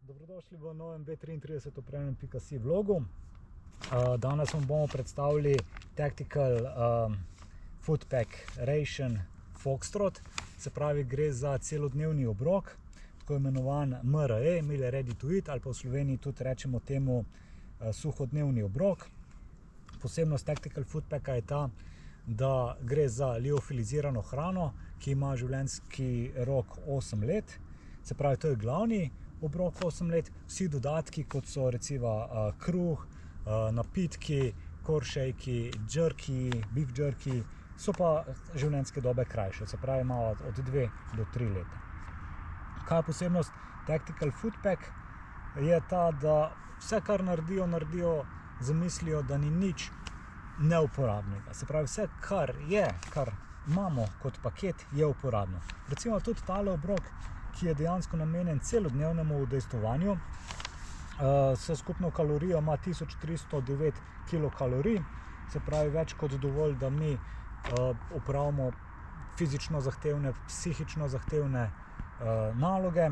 Dobrodošli v novem B33 opremljen.si vlogu. Danes vam bomo predstavili Tactical Footpack Ration Foxtrot. Se pravi, gre za celodnevni obrok, tako imenovan MRE, Meal Ready to Eat, ali pa v Sloveniji tudi rečemo temu suhodnevni obrok. Posebnost Tactical Footpacka je ta, da gre za liofilizirano hrano, ki ima življenjski rok 8 let. Se pravi, to je glavni obrok 8 let, vsi dodatki, kot so recimo kruh, napitki, koršejki, jerky, beef jerky, so pa življenjske dobe krajše, se pravi malo od 2 do 3 leta. Kaj je posebnost Tactical Footpack? Je ta, da vse, kar naredijo z mislijo, da ni nič neuporabnega. Se pravi, vse, kar imamo kot paket, je uporabno. Recimo tudi tale obrok, ki je dejansko namenjen celodnevnemu udejstvovanju. S skupno kalorijo ima 1309 kilokalorij, se pravi več kot dovolj, da mi opravimo fizično zahtevne, psihično zahtevne naloge.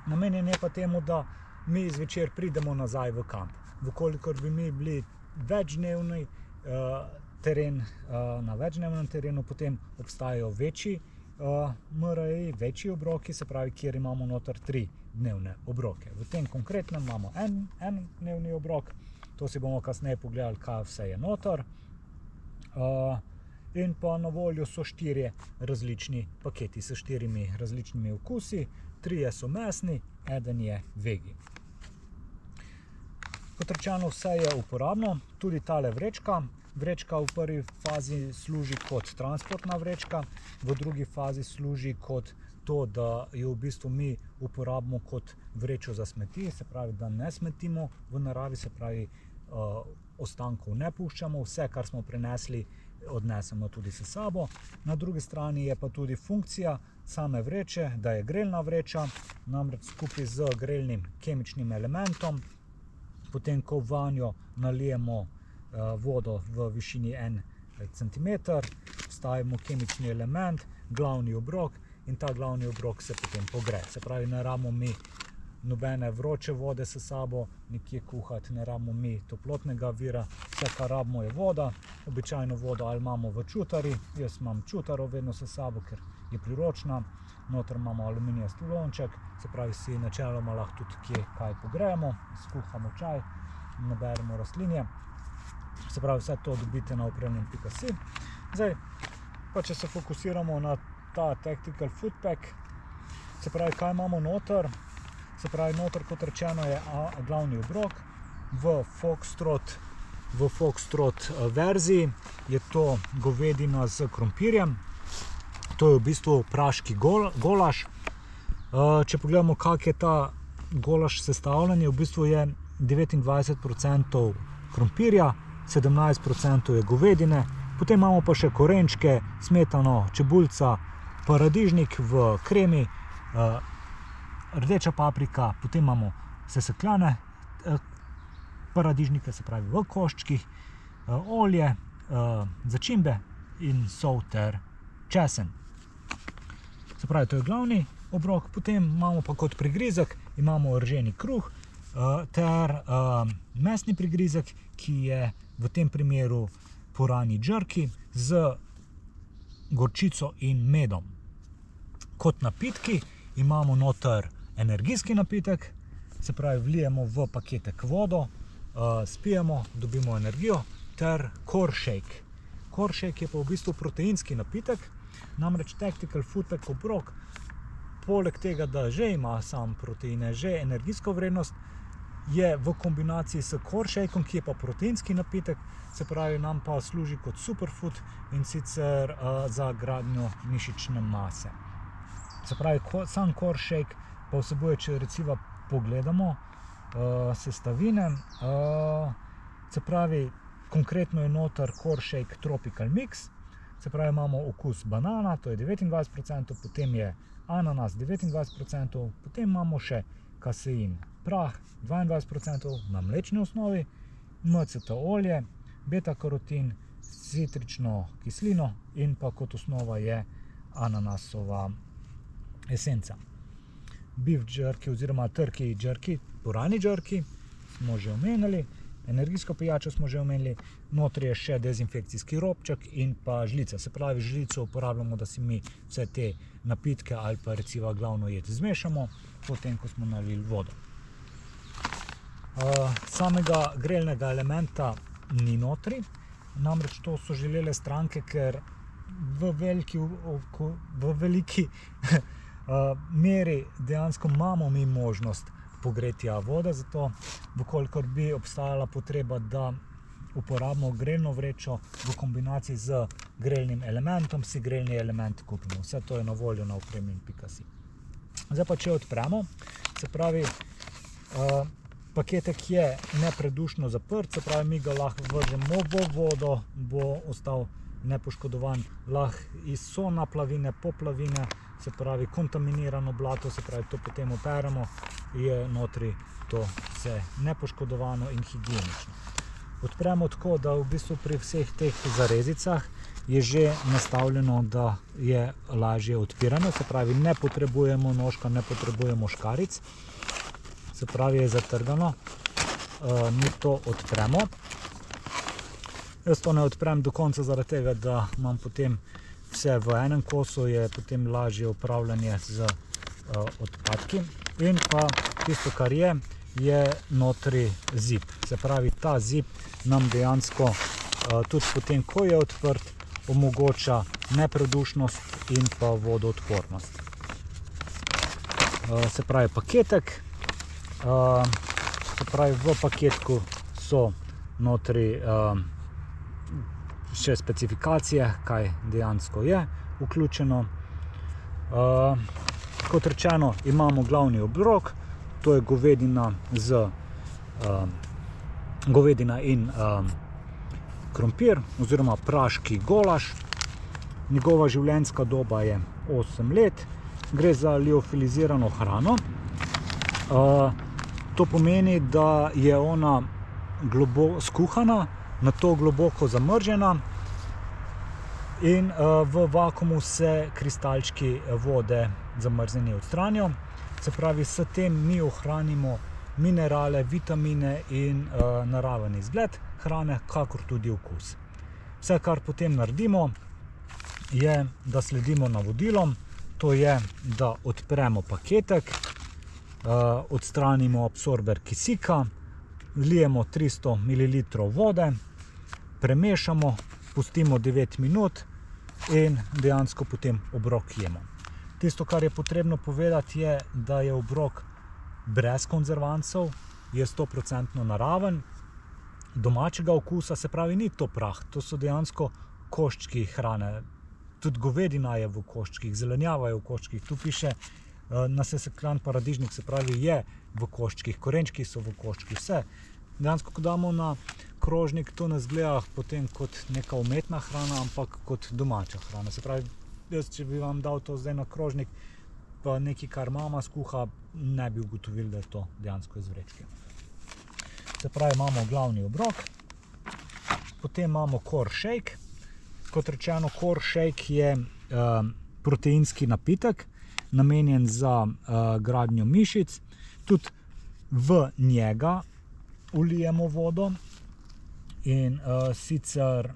Namenjen je pa temu, da mi zvečer pridemo nazaj v kamp. Vkolikor bi mi bili večdnevni teren, na večdnevnem terenu, potem obstajajo večji MRE, večji obroki, se pravi, kjer imamo noter 3 dnevne obroke. V tem konkretnem imamo en dnevni obrok, to si bomo kasneje pogledali, kaj vse je noter. In pa na voljo so 4 različni paketi s 4 različnimi okusi, 3 so mesni, 1 je vegi. Kot rečeno, vse je uporabno, tudi tale vrečka. Vrečka v prvi fazi služi kot transportna vrečka, v drugi fazi služi kot to, da jo v bistvu mi uporabimo kot vrečo za smeti, se pravi, da ne smetimo v naravi, se pravi, ostankov ne puščamo, vse, kar smo prinesli, odnesemo tudi s sabo. Na drugi strani je pa tudi funkcija same vreče, da je grelna vreča, namreč skupaj z grelnim kemičnim elementom. Potem, ko vanjo nalijemo vodo v višini 1 cm, vstavimo kemični element, glavni obrok, in ta glavni obrok se potem pogre. Se pravi, ne rabimo mi nobene vroče vode s sabo, nekje kuhati, ne rabimo mi toplotnega vira, vse, kar rabimo, je voda. Običajno vodo ali imamo v čutari, jaz imam čutaro vedno s sabo, ker je priročna, noter imamo aluminijast lonček, se pravi, si načeloma lahko tudi kje kaj pogrejemo, skuhamo čaj, naberemo rastlinje. Se pravi, vse to dobite na opremljen.si. Zdaj, pa če se fokusiramo na ta Tactical Footpack, se pravi, kaj imamo noter? Se pravi, noter, kot rečeno, je glavni obrok. V Foxtrot verziji je to govedina z krompirjem. To je v bistvu praški golaž. Če pogledamo, kak je ta golaž sestavljen, v bistvu je 29% krompirja, 17% je govedine, potem imamo pa še korenčke, smetano, čebuljca, paradižnik v kremi, rdeča paprika, potem imamo sesekljane paradižnike, se pravi v koščkih, olje, začimbe in sol ter česen. Se pravi, to je glavni obrok, potem imamo pa kot prigrizek, imamo rženi kruh ter mesni prigrizek, ki je v tem primeru purani jerky z gorčico in medom. Kot napitki imamo noter energijski napitek, se pravi, vlijemo v paketek vodo, spijemo, dobimo energijo, ter koršejk. Koršejk je pa v bistvu proteinski napitek, namreč Tactical Footpack obrok, poleg tega, da že ima sam proteine, že energijsko vrednost, je v kombinaciji s koršejkom, ki je pa proteinski napitek, se pravi, nam pa služi kot superfood, in sicer za gradnjo mišične mase. Se pravi, sam koršejk pa vsebuje, če recimo pogledamo sestavine, se pravi, konkretno je noter koršejk Tropical Mix, se pravi, imamo okus banana, to je 29%, potem je ananas 29%, potem imamo še kasein prah 22% na mlečni osnovi, MCT olje, beta-karotin, citrično kislino in pa kot osnova je ananasova esenca. beef jerky oziroma turkey jerky, puranji jerky smo že omenili, energijsko pijačo smo že omenili, notri je še dezinfekcijski robček in pa žlica. Se pravi, žlico uporabljamo, da si mi vse te napitke ali pa recimo glavno jed zmešamo, potem ko smo nalili vodo. Samega grelnega elementa ni notri, namreč to so želele stranke, ker v veliki meri dejansko imamo mi možnost pogretja vode, zato vkolikor bi obstajala potreba, da uporabimo grelno vrečo v kombinaciji z grelnim elementom, si grelni element kupimo. Vse to je na voljo na opremljen.si. Zdaj pa, če odpremo, se pravi, paketek je nepredušno zaprt, se pravi, mi ga lahko vržemo v vodo, bo ostal nepoškodovan, lahko so naplavine, poplavine, se pravi kontaminirano blato, se pravi to potem operemo, je notri to vse nepoškodovano in higienično. Odpremo tako, da v bistvu pri vseh teh zarezicah je že nastavljeno, da je lažje odpirano, se pravi ne potrebujemo nožka, ne potrebujemo škaric, se pravi je zatrgano, mi to odpremo. Jaz to ne odprem do konca zaradi tega, da imam potem vse v enem kosu, je potem lažje upravljanje z odpadki. In pa tisto, kar je notri zip. Se pravi, ta zip nam dejansko tudi potem, ko je odprt, omogoča nepredušnost in pa vodoodpornost. Se pravi, paketek. Se pravi, v paketku so notri še specifikacije, kaj dejansko je vključeno. Kot rečeno, imamo glavni obrok, to je govedina in krompir oziroma praški golaž. Njegova življenjska doba je 8 let, gre za liofilizirano hrano. To pomeni, da je ona skuhana, nato globoko zamržena in v vakuumu se kristalčki vode zamrznjeni odstranijo. Se pravi, s tem mi ohranimo minerale, vitamine in naraven izgled hrane, kakor tudi okus. Vse, kar potem naredimo, je, da sledimo navodilom, to je, da odpremo paketek, odstranimo absorber kisika, vlijemo 300 ml vode, premešamo, pustimo 9 minut in dejansko potem obrok jemo. Tisto, kar je potrebno povedati, je, da je obrok brez konzervansov, je 100% naraven, domačega okusa, se pravi, ni to prah, to so dejansko koščki hrane. Tudi govedina je v koščkih, zelenjava je v koščkih, tu piše nasesekljan paradižnik, se pravi, je v koščkih, korenčki so v koščkih, vse. Dejansko, ko damo na krožnik, to ne izgleda potem kot neka umetna hrana, ampak kot domača hrana. Se pravi, jaz, če bi vam dal to zdaj na krožnik, pa nekaj, kar mama skuha, ne bi ugotovili, da je to dejansko iz vrečke. Se pravi, imamo glavni obrok, potem imamo core shake. Kot rečeno, core shake je proteinski napitek, namenjen za gradnjo mišic. Tudi v njega vlijemo vodo in sicer